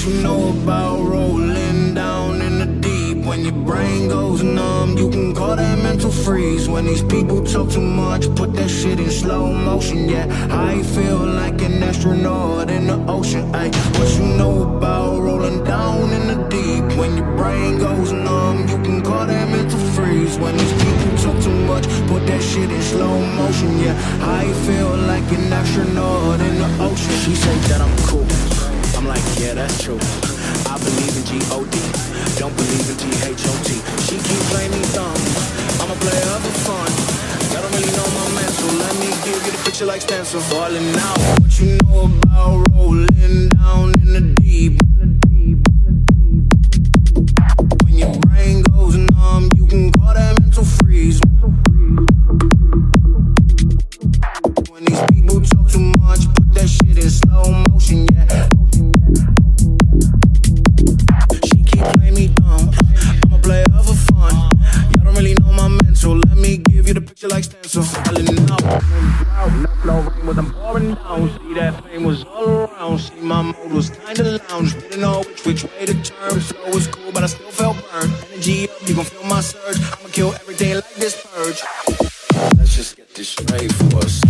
you know about rolling down in the deep? When your brain goes numb, you can call that mental freeze. When these people talk too much, put that shit in slow motion. Yeah, I feel like an astronaut in the ocean. Ay, what you know about rolling down in the deep? When your brain goes numb, you can call that mental freeze. When these people talk too much, put that shit in slow motion. Yeah, I feel like an astronaut in the ocean. She say that I'm cool, I'm like, yeah, that's true. I believe in G-O-D, don't believe in T-H-O-T. She keep playing me dumb, I'm a player for fun. I don't really know my man, so let me give you the picture like stencil. Falling out, what you know about rolling down in the deep? When your brain goes numb, you can call that mental freeze. When these people talk too much, put that shit in slow motion, yeah. She keep playing me dumb, I'm a player for fun. Y'all don't really know my mental, let me give you the picture like stencil. Falling out, no rain when I'm pouring down. See that pain was all around. See my mode was kinda lounge. Didn't know which way to turn. Flow was cool, but I still felt burned. Energy up, you gon' feel my surge. I'ma kill everything like this purge. Let's just get this straight for us.